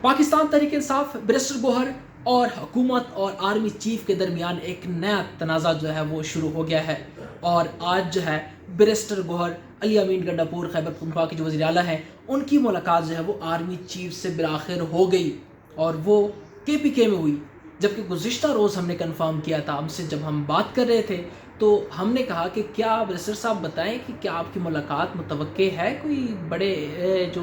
Pakistan Tehreek Insaf barrister Gohar और हुकूमत और आर्मी चीफ के दरमियान एक नया तनाज़ा जो है वो शुरू हो गया है। और आज जो है बैरिस्टर गोहर अली अमीन गंडापुर खैबर पख्तूनख्वा के जो वज़ीर आला हैं उनकी मुलाकात जो है वो आर्मी चीफ से बिलाखिर हो गई और वो KPK में हुई। जबकि गुज़िश्ता रोज़ हमने कन्फर्म किया था, हमसे जब हम बात कर रहे थे तो हमने कहा कि क्या बैरिस्टर साहब बताएं कि क्या आपकी मुलाकात मुतवक्के है कोई बड़े जो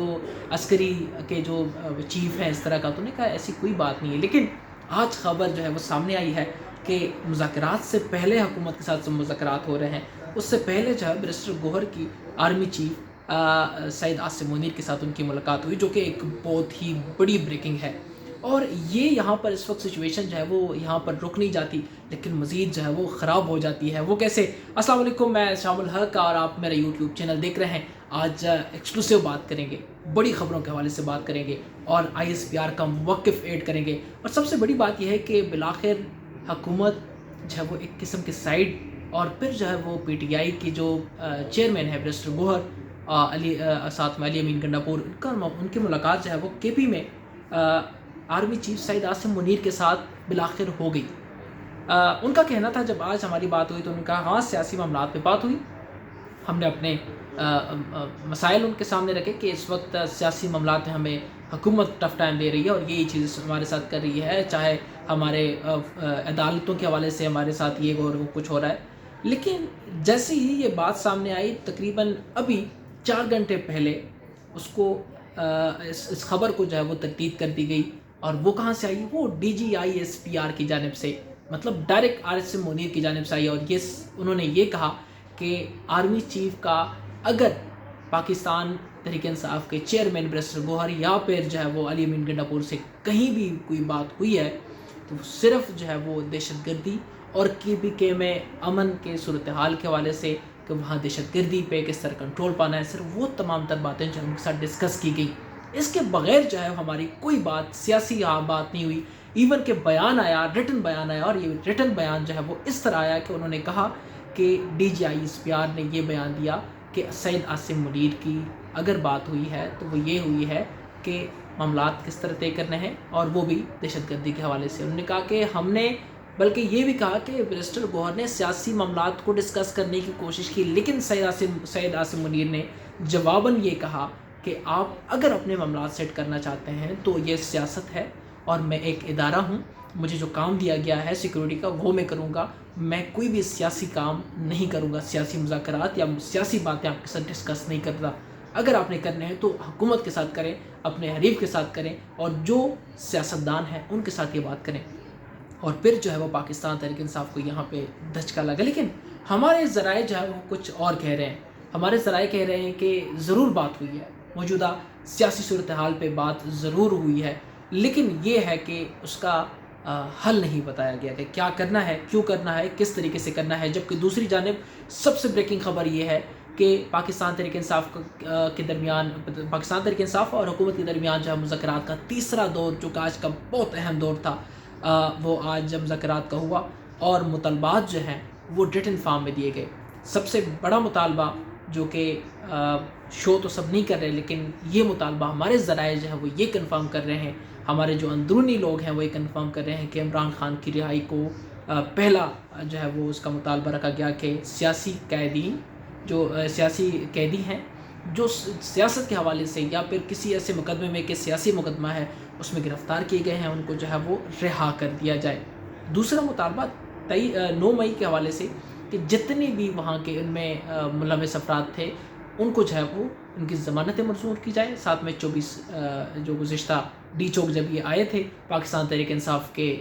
अस्करी के जो चीफ़ हैं इस तरह का। तो उन्होंने कहा ऐसी कोई बात नहीं है। लेकिन आज ख़बर जो है वो सामने आई है कि मुज़ाकरात से पहले हुकूमत के साथ जो मुज़ाकरात हो रहे हैं उससे पहले जो है बैरिस्टर गोहर की आर्मी चीफ सैयद आसिम मुनीर के साथ उनकी मुलाकात हुई, जो कि एक बहुत ही बड़ी ब्रेकिंग है। और ये यहाँ पर इस वक्त सिचुएशन जो है वो यहाँ पर रुक नहीं जाती लेकिन मज़ीद जो है वो ख़राब हो जाती है। वो कैसे? अस्सलाम वालेकुम, मैं शामुल हक और आप मेरा यूट्यूब चैनल देख रहे हैं। आज एक्सक्लूसिव बात करेंगे, बड़ी ख़बरों के हवाले से बात करेंगे और ISPR का मौक़िफ़ ऐड करेंगे। और सबसे बड़ी बात यह है कि बिलाखिर हुकूमत जो है वो एक किस्म की साइड और फिर जो है वो PTI की जो चेयरमैन है बैरिस्टर गोहर साथ में अली अमीन गंडापुर, उनकी मुलाकात जो है वो KP में आर्मी चीफ सैयद आसिम मुनीर के साथ बिलाखिर हो गई। उनका कहना था, जब आज हमारी बात हुई तो उन्होंने कहा हाँ सियासी मामलात पे बात हुई, हमने अपने मसाइल उनके सामने रखे कि इस वक्त सियासी मामलात में हमें हुकूमत टफ टाइम दे रही है और ये चीज़ हमारे साथ कर रही है, चाहे हमारे अदालतों के हवाले से हमारे साथ ये और वो कुछ हो रहा है। लेकिन जैसे ही ये बात सामने आई, तकरीबन अभी 4 घंटे पहले उसको इस खबर को जो है वो तकदीद कर दी गई। और वो कहाँ से आई? वो DG ISPR की जानिब से, मतलब डायरेक्ट आसिम मुनीर की जानिब से आई। और ये उन्होंने ये कहा कि आर्मी चीफ का अगर पाकिस्तान तहरीक इंसाफ के चेयरमैन बैरिस्टर गोहर या फिर जो है वो अली अमीन गंडापुर से कहीं भी कोई बात हुई है तो सिर्फ जो है वो दहशतगर्दी और KPK में अमन के सूरत हाल के हवाले से कि वहाँ दहशतगर्दी पे किस तरह कंट्रोल पाना है, सिर्फ वो तमाम तर बातें जो उनके साथ डिस्कस की गई। इसके बगैर जो है हमारी कोई बात सियासी बात नहीं हुई। इवन के बयान आया, रिटन बयान आया, और ये रिटन बयान जो है वो इस तरह आया कि उन्होंने कहा कि DG ISPR ने ये बयान दिया कि सैयद आसिम मुनीर की अगर बात हुई है तो वो ये हुई है कि मामलात किस तरह तय करने हैं, और वो भी दहशतगर्दी के हवाले से। उन्होंने कहा कि हमने बल्कि ये भी कहा कि बैरिस्टर गोहर ने सियासी मामलात को डिस्कस करने की कोशिश की, लेकिन सैयद आसिम मुनीर ने जवाबन ये कहा कि आप अगर अपने मामलात सेट करना चाहते हैं तो ये सियासत है और मैं एक इदारा हूँ, मुझे जो काम दिया गया है सिक्योरिटी का वो मैं करूँगा, मैं कोई भी सियासी काम नहीं करूँगा, सियासी मुज़ाकरात या सियासी बातें आपके साथ डिस्कस नहीं करता। अगर आपने करने हैं तो हुकूमत के साथ करें, अपने हरीफ के साथ करें और जो सियासतदान हैं उनके साथ ये बात करें। और फिर जो है वो पाकिस्तान तहरीक इंसाफ को यहाँ पे धचका लगा। लेकिन हमारे ज़राए जो है वो कुछ और कह रहे हैं। हमारे ज़राए कह रहे हैं कि ज़रूर बात हुई है, मौजूदा सियासी सूरत हाल पे बात ज़रूर हुई है, लेकिन ये है कि उसका हल नहीं बताया गया कि क्या करना है, क्यों करना है, किस तरीके से करना है। जबकि दूसरी जानिब सबसे ब्रेकिंग खबर ये है कि पाकिस्तान तहरीक इंसाफ के दरमियान, पाकिस्तान तहरीक इंसाफ और हुकूमत के दरमियान जो है मुज़ाकरात का तीसरा दौर, जो कि आज का बहुत अहम दौर था, वो आज जब मुज़ाकरात का हुआ और मुतालबात जो हैं वो रिटन फॉर्म में दिए गए। सबसे बड़ा मुतालबा जो कि शो तो सब नहीं कर रहे, लेकिन ये मुतालबा हमारे ज़राए जो है वो ये कंफर्म कर रहे हैं, हमारे जो अंदरूनी लोग हैं वो ये कंफर्म कर रहे हैं कि इमरान खान की रिहाई को पहला जो है वो उसका मुतालबा रखा गया कि सियासी कैदीन, जो सियासी कैदी हैं जो सियासत के हवाले से या फिर किसी ऐसे मुकदमे में कि सियासी मुकदमा है उसमें गिरफ़्तार किए गए हैं, उनको जो है वो रिहा कर दिया जाए। दूसरा मुतालबा 9 मई के हवाले से कि जितने भी वहाँ के उनमें मुलविस अफराद थे उनको जो है वो उनकी ज़मानतें मंजूर की जाए। साथ में 24 जो गुज़िश्ता D चौक जब ये आए थे, पाकिस्तान तहरीक इंसाफ के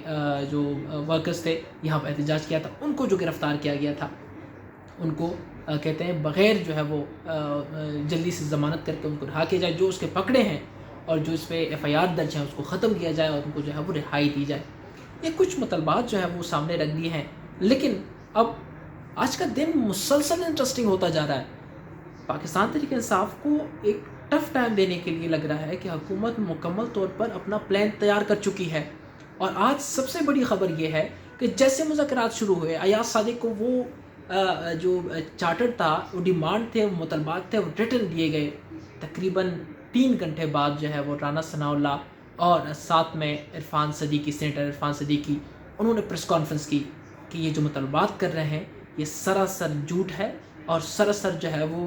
जो वर्कर्स थे यहाँ पर एहतजाज किया था, उनको जो गिरफ़्तार किया गया था उनको कहते हैं बग़ैर जो है वो जल्दी से ज़मानत करके उनको रिहा किया जाए। जो उसके पकड़े हैं और जो इस पर FIR दर्ज है उसको ख़त्म किया जाए और उनको जो है वो रिहाई दी जाए। ये कुछ मुतलबात जो है वो सामने रख दिए हैं। लेकिन अब आज का दिन मुसलसल इंटरेस्टिंग होता जा रहा है। पाकिस्तान तहरीक इंसाफ को एक टफ़ टाइम देने के लिए लग रहा है कि हुकूमत मुकम्मल तौर पर अपना प्लान तैयार कर चुकी है। और आज सबसे बड़ी ख़बर यह है कि जैसे मुज़ाकरात शुरू हुए, अयाज सादिक को वो जो चार्टर था, वो डिमांड थे, वो मुतलबात थे, वो रिटन दिए गए। तकरीबन 3 घंटे बाद जो है वो राना सनाउल्लाह اور ساتھ میں عرفان صدیقی، سینیٹر عرفان صدیقی، انہوں نے پریس کانفرنس کی کہ یہ جو مطالبات کر رہے ہیں یہ سراسر جھوٹ ہے اور سراسر جو ہے وہ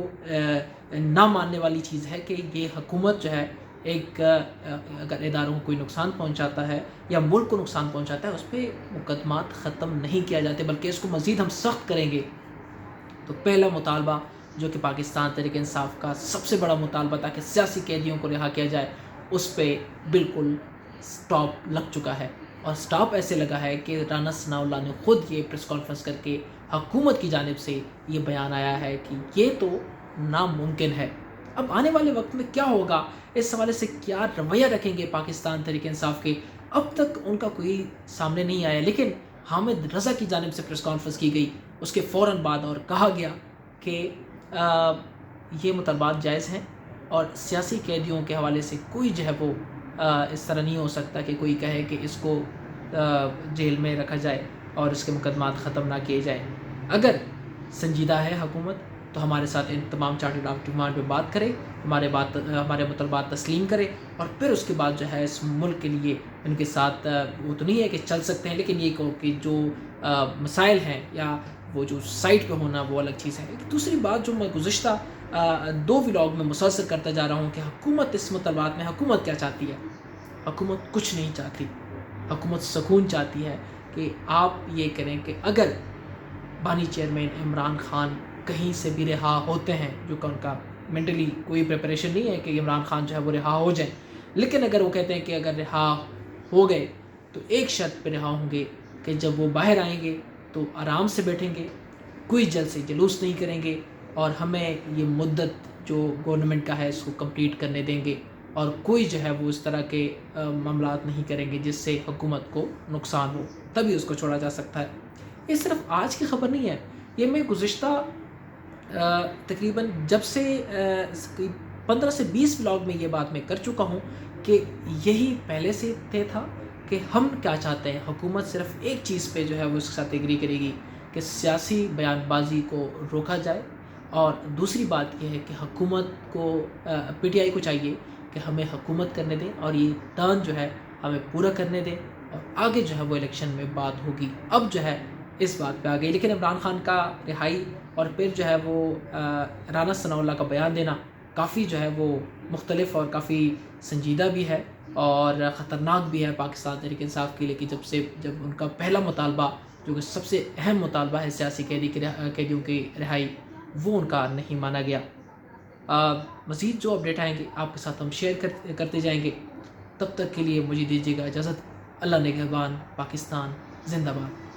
نہ ماننے والی چیز ہے کہ یہ حکومت جو ہے ایک اگر اداروں کو کوئی نقصان پہنچاتا ہے یا ملک کو نقصان پہنچاتا ہے اس پہ مقدمات ختم نہیں کیا جاتے بلکہ اس کو مزید ہم سخت کریں گے۔ تو پہلا مطالبہ جو کہ پاکستان تحریک انصاف کا سب سے بڑا مطالبہ تھا کہ سیاسی قیدیوں کو رہا کیا جائے، اس پہ بالکل سٹاپ لگ چکا ہے، اور سٹاپ ایسے لگا ہے کہ رانا ثناء اللہ نے خود یہ پریس کانفرنس کر کے حکومت کی جانب سے یہ بیان آیا ہے کہ یہ تو ناممکن ہے۔ اب آنے والے وقت میں کیا ہوگا، اس حوالے سے کیا رویہ رکھیں گے پاکستان تحریک انصاف کے، اب تک ان کا کوئی سامنے نہیں آیا، لیکن حامد رضا کی جانب سے پریس کانفرنس کی گئی اس کے فوراً بعد اور کہا گیا کہ یہ مطالبات جائز ہیں اور سیاسی قیدیوں کے حوالے سے کوئی جو ہے وہ اس طرح نہیں ہو سکتا کہ کوئی کہے کہ اس کو جیل میں رکھا جائے اور اس کے مقدمات ختم نہ کیے جائیں۔ اگر سنجیدہ ہے حکومت تو ہمارے ساتھ ان تمام چارٹرڈ آف ڈیمانڈ پہ بات کرے، ہمارے مطالبات تسلیم کرے، اور پھر اس کے بعد جو ہے اس ملک کے لیے ان کے ساتھ وہ تو نہیں ہے کہ چل سکتے ہیں، لیکن یہ کہو کہ جو مسائل ہیں یا وہ جو سائٹ پہ ہونا وہ الگ چیز ہے۔ دوسری بات جو میں گزشتہ 2 ولاگ میں مسلسل کرتا جا رہا ہوں کہ حکومت اس مطالبات میں حکومت کیا چاہتی ہے، حکومت کچھ نہیں چاہتی، حکومت سکون چاہتی ہے کہ آپ یہ کریں کہ اگر بانی چیئرمین عمران خان کہیں سے بھی رہا ہوتے ہیں، جو کہ ان کا مینٹلی کوئی پریپریشن نہیں ہے کہ عمران خان جو ہے وہ رہا ہو جائیں، لیکن اگر وہ کہتے ہیں کہ اگر رہا ہو گئے تو ایک شرط پہ رہا ہوں گے کہ جب وہ باہر آئیں گے تو آرام سے بیٹھیں گے، کوئی جلد سے جلوس نہیں کریں گے، اور ہمیں یہ مدت جو گورنمنٹ کا ہے اس کو کمپلیٹ کرنے دیں گے، اور کوئی جو ہے وہ اس طرح کے معاملات نہیں کریں گے جس سے حکومت کو نقصان ہو، تبھی اس کو چھوڑا جا سکتا ہے۔ یہ صرف آج کی خبر نہیں ہے، یہ میں گزشتہ تقریباً جب سے 15 سے 20 ولاگ میں یہ بات میں کر چکا ہوں کہ یہی پہلے سے طے تھا کہ ہم کیا چاہتے ہیں۔ حکومت صرف ایک چیز پہ جو ہے وہ اس کے ساتھ ایگری کرے گی کہ سیاسی بیان بازی کو روکا جائے، اور دوسری بات یہ ہے کہ حکومت کو پی ٹی آئی کو چاہیے کہ ہمیں حکومت کرنے دیں اور یہ ٹرن جو ہے ہمیں پورا کرنے دیں، اور آگے جو ہے وہ الیکشن میں بات ہوگی۔ اب جو ہے اس بات پہ آ گئی، لیکن عمران خان کا رہائی اور پھر جو ہے وہ رانا ثناء اللہ کا بیان دینا کافی جو ہے وہ مختلف اور کافی سنجیدہ بھی ہے اور خطرناک بھی ہے پاکستان تحریک انصاف کے لیے، کہ جب ان کا پہلا مطالبہ جو کہ سب سے اہم مطالبہ ہے سیاسی قیدیوں کی رہائی، وہ ان کا نہیں مانا گیا۔ مزید جو اپڈیٹ آئیں گے آپ کے ساتھ ہم شیئر کرتے جائیں گے، تب تک کے لیے مجھے دیجیے گا اجازت۔ اللہ نگہبان، پاکستان زندہ باد۔